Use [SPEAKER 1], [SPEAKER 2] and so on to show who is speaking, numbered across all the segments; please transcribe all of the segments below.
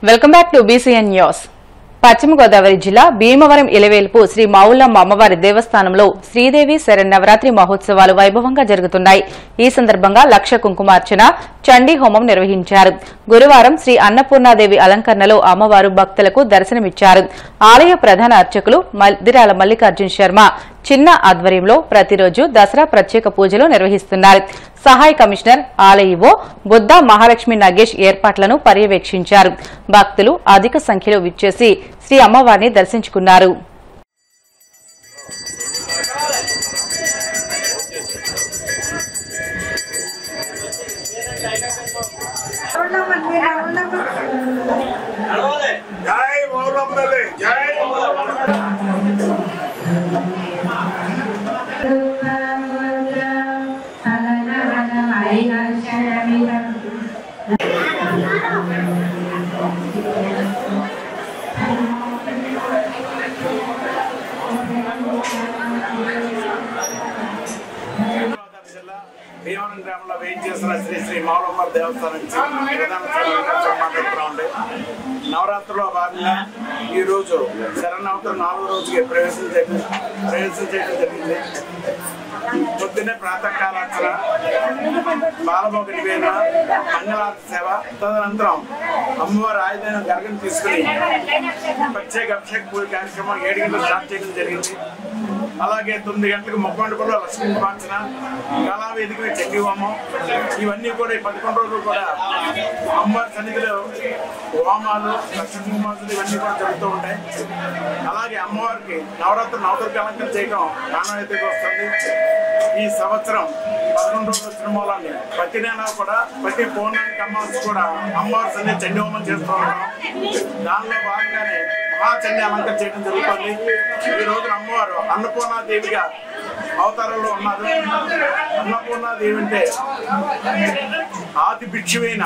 [SPEAKER 1] Welcome back to BCN news. పశ్చిమ గోదావరి జిల్లా భీమవరం ఇలవేల్పు శ్రీ మావుళ్ళమ్మ అమ్మవారి దేవస్థానంలో శ్రీదేవి శరన్నవరాత్రి మహోత్సవాలు వైభవంగా జరుగుతున్నాయి. ఈ సందర్భంగా లక్ష కుంకుమార్చన, చండీ హోమం నిర్వహించారు. గురువారం శ్రీ అన్నపూర్ణాదేవి అలంకరణలో అమ్మవారు భక్తులకు దర్శనమిచ్చారు. ఆలయ ప్రధాన అర్చకులు మద్దిరాల మల్లికార్జున శర్మ చిన్న ఆధ్వర్యంలో ప్రతిరోజు దసరా ప్రత్యేక పూజలు నిర్వహిస్తున్నారు. సహాయ కమిషనర్ ఆలయో బుద్ధ మహాలక్ష్మి నగేష్ ఏర్పాట్లను పర్యవేక్షించారు. భక్తులు అధిక సంఖ్యలో విచ్చేసి శ్రీ అమ్మవారిని దర్శించుకున్నారు.
[SPEAKER 2] భీమవరం గ్రామంలో వేయించేసిన శ్రీ శ్రీ మావుళ్ళమ్మ దేవస్థానం నవరాత్రుల్లో భాగంగా ఈ రోజు శరన్నవరాత్రి 4వ రోజుకి ప్రవేశం చేయడం జరిగింది. పొద్దున్నే ప్రాతకాలార్చన, బాలభోగ నివేదన, మంగళారతి సేవ, తదనంతరం అమ్మవారి ఆయుధాన్ని గరగను తీసుకుని ప్రత్యేక అభిషేక పూజ కార్యక్రమం 7 గంటలకు స్టార్ట్ చేయడం జరిగింది. అలాగే 9 గంటలకు మొక్కమండపంలో లక్ష్మీ మార్చన, కళావేదిక చండీ హోమం, ఇవన్నీ కూడా 11 రోజులు కూడా అమ్మవారి సన్నిధిలో హోమాలు, లక్ష్మీ కుంకుమార్చనలు ఇవన్నీ కూడా జరుగుతూ ఉంటాయి. అలాగే అమ్మవారికి నవరాత్రి నవదుర్గ అలంకరణ చేయడం నాణ్యతగా వస్తుంది. ఈ సంవత్సరం 11 రోజులు వచ్చిన మూలాన్ని ప్రతి నెల కూడా ప్రతి పౌర్ణానికి అమ్మవారికి కూడా అమ్మవారి సన్నిధి చండీ హోమం చేస్తూ ఉంటాం. దానిలో భాగంగానే మహాచండీ అలంకరణ చేయడం జరుగుతుంది. ఈ రోజున అమ్మవారు అన్నపూర్ణాదేవిగా అవతారంలో ఉన్నారు. అన్నపూర్ణాదేవి అంటే ఆది భిక్షువైన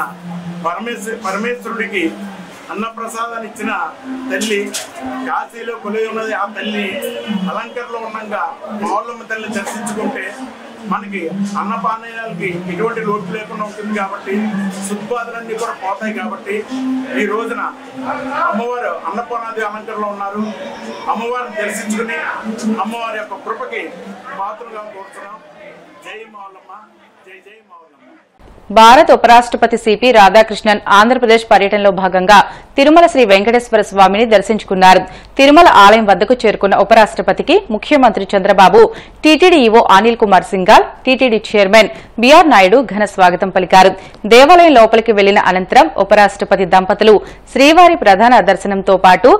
[SPEAKER 2] పరమేశ్వరుడికి అన్నప్రసాదాన్ని ఇచ్చిన తల్లి. కాశీలో కొలువై ఉన్నది ఆ తల్లి. అలంకరణలో ఉండగా మావుళ్ళమ్మ తల్లిని దర్శించుకుంటే మనకి అన్నపానీయాలకి ఎటువంటి లోటు లేకుండా ఉంటుంది కాబట్టి సుద్బాధలన్నీ కూడా పోతాయి. కాబట్టి ఈ రోజున అమ్మవారు అన్నపూర్ణాదేవి అలంకరణలో ఉన్నారు. అమ్మవారిని దర్శించుకుని అమ్మవారి యొక్క కృపకి పాత్రగా కోరుతున్నాం. జై మావుళ్ళమ్మ, జై జై మావుళ్ళమ్మ.
[SPEAKER 1] భారత ఉపరాష్ట్రపతి సిపి రాధాకృష్ణన్ ఆంధ్రప్రదేశ్ పర్యటనలో భాగంగా తిరుమల శ్రీ వెంకటేశ్వర స్వామిని దర్శించుకున్నారు. తిరుమల ఆలయం వద్దకు చేరుకున్న ఉపరాష్ట్రపతికి ముఖ్యమంత్రి Chandrababu, TTD EO Anil Kumar Singhal, TTD chairman BR Naidu ఘన స్వాగతం పలికారు. దేవాలయం లోపలికి వెళ్లిన అనంతరం ఉపరాష్ట్రపతి దంపతులు శ్రీవారి ప్రధాన దర్శనంతో పాటు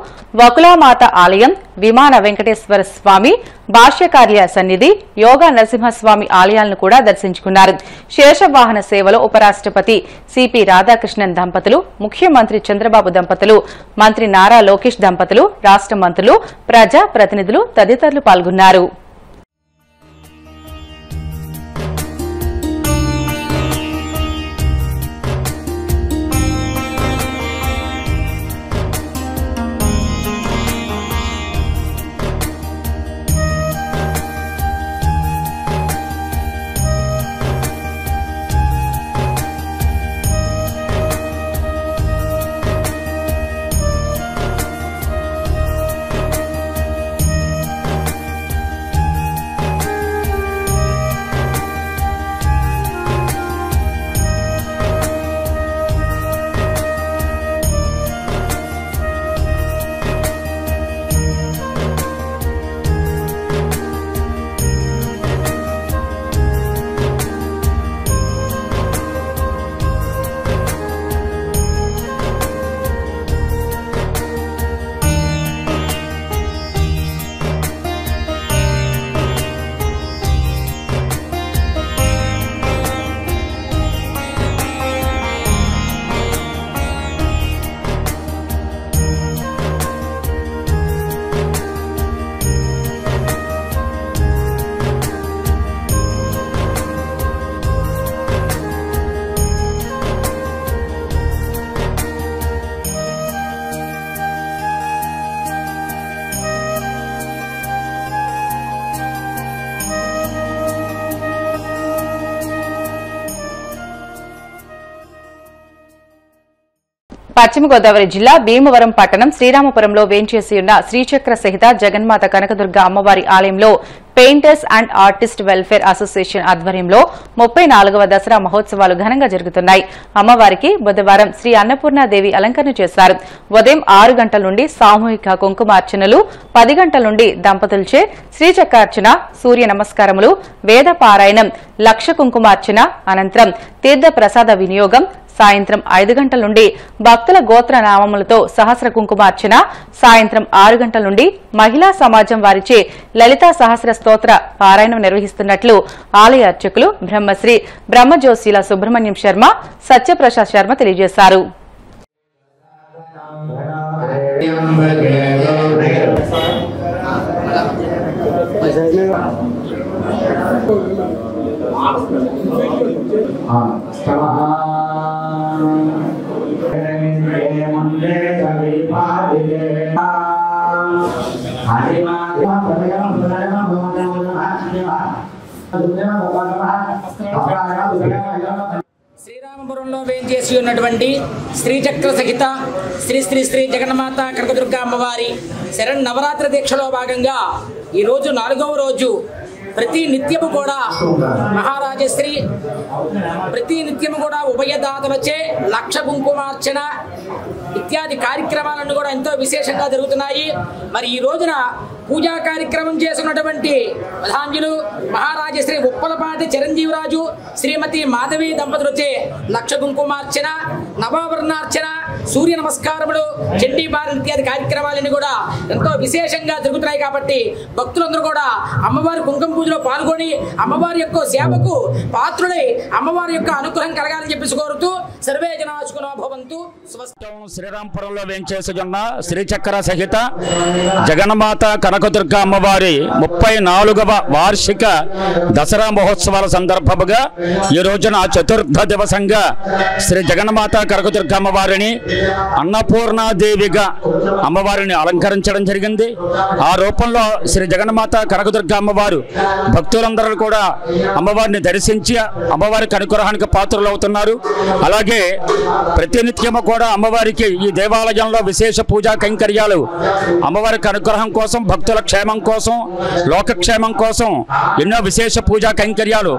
[SPEAKER 1] వకులామాత ఆలయం, విమాన వెంకటేశ్వర స్వామి, భాష్యకార్య సన్నిధి, యోగా నరసింహస్వామి ఆలయాలను కూడా దర్శించుకున్నారు. శేషవాహన సేవలో ఉపరాష్ట్రపతి సిపి రాధాకృష్ణన్ దంపతులు, ముఖ్యమంత్రి చంద్రబాబు దంపతులు, మంత్రి నారా లోకేష్ దంపతులు, రాష్ట మంత్రులు, ప్రజా ప్రతినిధులు తదితరులు పాల్గొన్నారు. పశ్చిమ గోదావరి జిల్లా భీమవరం పట్టణం శ్రీరామపురంలో వేంచేసి ఉన్న శ్రీచక్ర సహిత జగన్మాత కనకదుర్గ అమ్మవారి ఆలయంలో painters and artist welfare association ఆధ్వర్యంలో 34వ దసరా మహోత్సవాలు ఘనంగా జరుగుతున్నాయి. అమ్మవారికి బుధవారం శ్రీ అన్నపూర్ణాదేవి అలంకరణ చేశారు. ఉదయం 6 గంటల నుండి సామూహిక కుంకుమార్చనలు, 10 గంటల నుండి దంపతులచే శ్రీచక్రార్చన, సూర్య నమస్కారములు, వేద పారాయణం, లక్ష కుంకుమార్చన అనంతరం తీర్థ ప్రసాద వినియోగం, సాయంత్రం 5 గంటల నుండి భక్తుల గోత్ర నామములతో సహస్ర కుంకుమార్చన, సాయంత్రం 6 గంటల నుండి మహిళా సమాజం వారిచే లలితా సహస్ర స్తోత్ర పారాయణం నిర్వహిస్తున్నట్లు ఆలయ అర్చకులు బ్రహ్మశ్రీ బ్రహ్మజ్యోతిల సుబ్రహ్మణ్యం శర్మ, సత్యప్రసాద్ శర్మ తెలియజేశారు.
[SPEAKER 3] శ్రీరామపురంలో వేంచేసి ఉన్నటువంటి శ్రీచక్ర సహిత శ్రీ శ్రీ శ్రీ జగన్మాత కనకదుర్గ అమ్మవారి శరణ్ నవరాత్రి దీక్షలో భాగంగా ఈరోజు 4వ రోజు ప్రతి నిత్యము కూడా మహారాజశ్రీ ప్రతి నిత్యము కూడా ఉభయదాతలచే లక్ష కుంకుమార్చన ఇత్యాది కార్యక్రమాలను కూడా ఎంతో విశేషంగా జరుగుతున్నాయి. మరి ఈ రోజున పూజా కార్యక్రమం చేస్తున్నటువంటి ప్రధానులు మహారాజశ్రీ ఉప్పలపాటి చిరంజీవిరాజు శ్రీమతి మాధవి దంపతులచే లక్ష కుంకుమార్చన, నవాభరణార్చన, సూర్య నమస్కారములు, చండీపారాయణ ఇత్యాది కార్యక్రమాలన్నీ కూడా ఎంతో విశేషంగా జరుగుతున్నాయి. కాబట్టి భక్తులందరూ కూడా అమ్మవారి కుంకుమ పూజలో పాల్గొని అమ్మవారి యొక్క సేవకు పాత్రులై అమ్మవారి యొక్క అనుగ్రహం కలగాలని చెప్పేసి కోరుతూ సర్వే జనాశుకునో భవంతు.
[SPEAKER 4] శ్రీరామపురంలో వేంచేసి ఉన్న శ్రీచక్ర సహిత జగన్మాత కనకదుర్గ అమ్మవారి 34వ వార్షిక దసరా మహోత్సవాల సందర్భముగా ఈ రోజున చతుర్థ దివసంగా శ్రీ జగన్మాత కనకదుర్గ అమ్మవారిని అన్నపూర్ణాదేవిగా అమ్మవారిని అలంకరించడం జరిగింది. ఆ రూపంలో శ్రీ జగన్మాత కనకదుర్గ అమ్మవారు భక్తులందరూ కూడా అమ్మవారిని దర్శించి అమ్మవారికి అనుగ్రహానికి పాత్రలు అవుతున్నారు. అలాగే ప్రతినిత్యము కూడా అమ్మవారికి ఈ దేవాలయంలో విశేష పూజా కైంకర్యాలు అమ్మవారికి అనుగ్రహం కోసం, భక్తుల క్షేమం కోసం, లోకక్షేమం కోసం ఎన్నో విశేష పూజా కైంకర్యాలు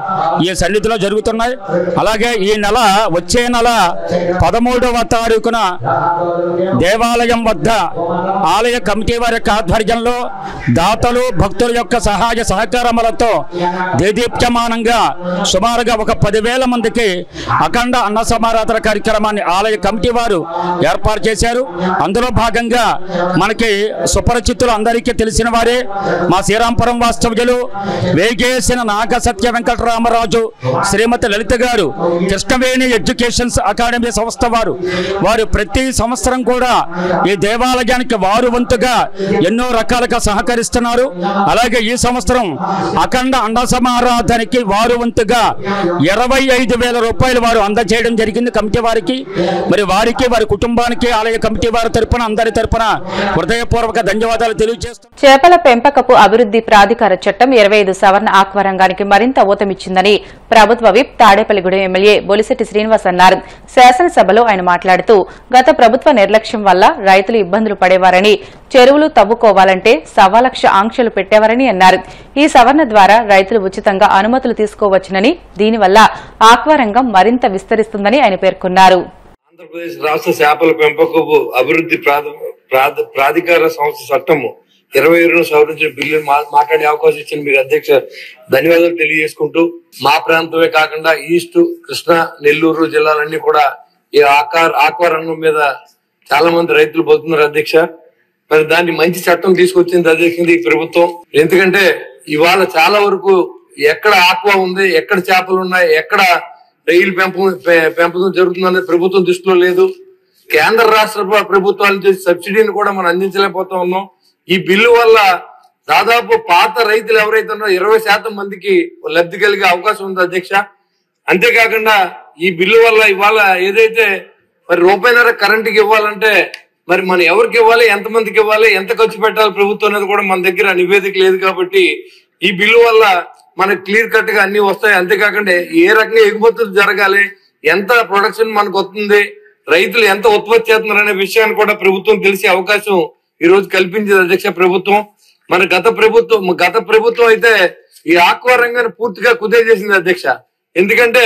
[SPEAKER 4] ఈ సన్నిధిలో జరుగుతున్నాయి. అలాగే ఈ నెల వచ్చే నెల 13వ తారీఖున దేవాలయం వద్ద ఆలయ కమిటీ వారి యొక్క ఆధ్వర్యంలో దాతలు భక్తుల యొక్క సహాయ సహకారములతో దేదీప్యమానంగా సుమారుగా ఒక 10,000 మందికి అఖండ అన్న సమారాధన కార్యక్రమాన్ని ఆలయ కమిటీ వారు ఏర్పాటు చేశారు. అందులో భాగంగా మనకి సుపరిచితులు అందరికీ తెలిసిన వారే మా శ్రీరామపురం వాస్తవ్యులు వేగేసిన నాగ సత్య వెంకటరామరాజు శ్రీమతి లలిత గారు కృష్ణవేణి ఎడ్యుకేషన్స్ అకాడమీ సంస్థ వారు ప్రతి సంవత్సరం కూడా ఈ దేవాలయానికి వారు వంతుగా ఎన్నో రకాలుగా సహకరిస్తున్నారు. అలాగే ఈ సంవత్సరం అఖండ అన్న సమారాధనకి వారు వంతుగా 25,000 రూపాయలు వారు అందజేయడం జరిగింది కమిటీ వారికి. మరి వారికి, వారి కుటుంబానికి ఆలయ కమిటీ వారి తరపున అందరి తరపున హృదయపూర్వక ధన్యవాదాలు తెలియజేస్తాం.
[SPEAKER 1] చేపల పెంపకపు అభివృద్ది ప్రాధికార చట్టం 25 సవర్ణ ఆక్వా రంగానికి మరింత ఊతమిచ్చిందని ప్రభుత్వ విప్ తాడేపల్లిగూడెం ఎమ్మెల్యే బొలిశెట్టి శ్రీనివాస్ అన్నారు. శాసనసభలో ఆయన మాట్లాడుతూ గత ప్రభుత్వ నిర్లక్ష్యం వల్ల రైతులు ఇబ్బందులు పడేవారని, చెరువులు తవ్వుకోవాలంటే 1,00,000 ఆంక్షలు పెట్టేవారని అన్నారు. ఈ సవరణ ద్వారా రైతులు ఉచితంగా అనుమతులు తీసుకోవచ్చునని, దీనివల్ల ఆక్వా రంగం మరింత విస్తరిస్తుందని ఆయన పేర్కొన్నారు.
[SPEAKER 5] ఆంధ్రప్రదేశ్ రాష్ట్ర చేపల పెంపకపు అభివృద్ధి ప్రాధికార సంస్థ చట్టము 22ను సవరించిన బిల్లును మాట్లాడే అవకాశం ఇచ్చిన మీకు అధ్యక్ష ధన్యవాదాలు తెలియజేసుకుంటూ, మా ప్రాంతమే కాకుండా ఈస్ట్, కృష్ణా, నెల్లూరు జిల్లాలన్నీ కూడా ఈ ఆక్వా రంగం మీద చాలా మంది రైతులు బతుకున్నారు అధ్యక్ష. మరి దాన్ని మంచి చట్టం తీసుకొచ్చింది అధ్యక్షుడి ప్రభుత్వం. ఎందుకంటే ఇవాళ చాలా వరకు ఎక్కడ ఆక్వా ఉంది, ఎక్కడ చేపలు ఉన్నాయి, ఎక్కడ రొయ్యలు పెంపకం జరుగుతుందనేది ప్రభుత్వం దృష్టిలో లేదు. కేంద్ర రాష్ట్ర ప్రభుత్వాలు చేసే సబ్సిడీని కూడా మనం అందించలేకపోతా ఉన్నాం. ఈ బిల్లు వల్ల దాదాపు పాత రైతులు ఎవరైతే ఉన్నారో 20% మందికి లబ్ధి కలిగే అవకాశం ఉంది అధ్యక్ష. అంతేకాకుండా ఈ బిల్లు వల్ల ఇవాళ ఏదైతే మరి రూపాయిన్నర కరెంటుకి ఇవ్వాలంటే మరి మనం ఎవరికి ఇవ్వాలి, ఎంతమందికి ఇవ్వాలి, ఎంత ఖర్చు పెట్టాలి ప్రభుత్వం అనేది కూడా మన దగ్గర నివేదిక లేదు. కాబట్టి ఈ బిల్లు వల్ల మనకు క్లియర్ కట్ గా అన్ని వస్తాయి. అంతేకాకుండా ఏ రకంగా ఎగుమతులు జరగాలి, ఎంత ప్రొడక్షన్ మనకు వస్తుంది, రైతులు ఎంత ఉత్పత్తి చేస్తున్నారనే విషయాన్ని కూడా ప్రభుత్వం తెలిసే అవకాశం ఈ రోజు కల్పించింది అధ్యక్ష ప్రభుత్వం. మన గత ప్రభుత్వం అయితే ఈ ఆక్వా రంగాన్ని పూర్తిగా కుదేసేసింది అధ్యక్ష. ఎందుకంటే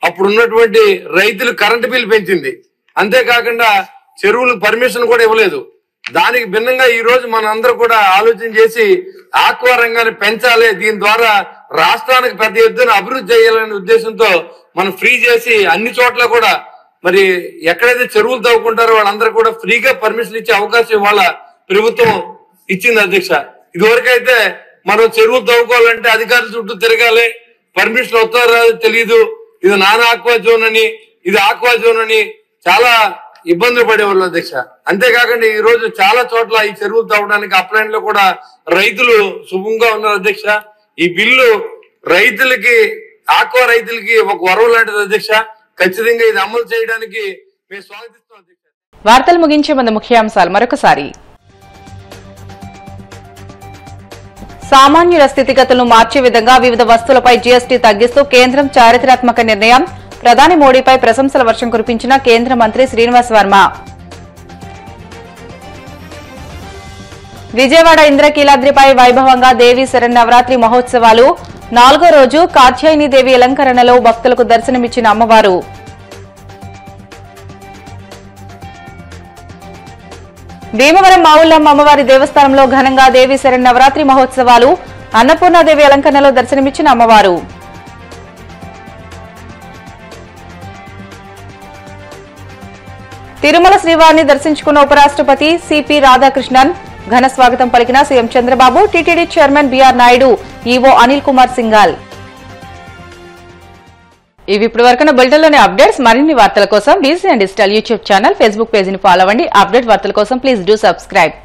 [SPEAKER 5] అప్పుడు ఉన్నటువంటి రైతులు కరెంటు బిల్ పెంచింది, అంతేకాకుండా చెరువులు పర్మిషన్ కూడా ఇవ్వలేదు. దానికి భిన్నంగా ఈ రోజు మనందరూ కూడా ఆలోచన చేసి ఆక్వా రంగాన్ని పెంచాలి, దీని ద్వారా రాష్ట్రానికి పెద్ద ఎత్తున అభివృద్ధి చేయాలనే ఉద్దేశంతో మనం ఫ్రీ చేసి అన్ని చోట్ల కూడా మరి ఎక్కడైతే చెరువులు తవ్వుకుంటారో వాళ్ళందరూ కూడా ఫ్రీగా పర్మిషన్ ఇచ్చే అవకాశం ఇవాళ ప్రభుత్వం ఇచ్చింది అధ్యక్ష. ఇదివరకైతే మనం చెరువులు తవ్వుకోవాలంటే అధికారుల చుట్టూ తిరగాలి, పర్మిషన్ వస్తారో తెలియదు, ఇది నాన్ ఆక్వా జోన్ అని ఇది ఆక్వా జోన్ అని చాలా ఇబ్బందులు పడేవాళ్ళు అధ్యక్ష. అంతేకాకుండా ఈ రోజు చాలా చోట్ల ఈ చెరువులు తవ్వడానికి అప్లైన్ లో కూడా రైతులు శుభంగా ఉన్నారు అధ్యక్ష. ఈ బిల్లు రైతులకి ఆక్వా రైతులకి ఒక వరం లాంటిది అధ్యక్ష. ఖచ్చితంగా ఇది అమలు చేయడానికి మేము స్వాగతిస్తాం అధ్యక్ష.
[SPEAKER 1] వార్తలు ముగించే ముందు ముఖ్యాంశాలు మరొకసారి. సామాన్యుల స్థితిగతులను మార్చే విధంగా వివిధ వస్తువులపై జీఎస్టీ తగ్గిస్తూ కేంద్రం చారిత్రాత్మక నిర్ణయం. ప్రధాని మోడీపై ప్రశంసల వర్షం కురిపించిన కేంద్ర మంత్రి శ్రీనివాస్ వర్మ. విజయవాడ ఇంద్రకీలాద్రిపై వైభవంగా దేవీ శరన్నవరాత్రి మహోత్సవాలు. 4వ రోజు కాత్యాయనీదేవి అలంకరణలో భక్తులకు దర్శనమిచ్చిన అమ్మవారు. భీమవరం మావుల్లమ్మ అమ్మవారి దేవస్థానంలో ఘనంగా దేవీ శరన్నవరాత్రి మహోత్సవాలు. అన్నపూర్ణాదేవి అలంకరణలో దర్శనమిచ్చిన అమ్మవారు. తిరుమల శ్రీవారిని దర్శించుకున్న ఉపరాష్ట్రపతి సిపి రాధాకృష్ణన్. ఘన స్వాగతం పలికిన CM Chandrababu, TTD chairman BR Naidu, EO Anil Kumar Singhal. ఇవి ఇప్పటి వరకున్న బులెటిన్లోని అప్డేట్స్. మరిన్ని వార్తల కోసం BCN digital YouTube channel, Facebook పేజీని ఫాలో అవ్వండి. అప్డేట్ వార్తల కోసం ప్లీజ్ డూ సబ్స్క్రైబ్.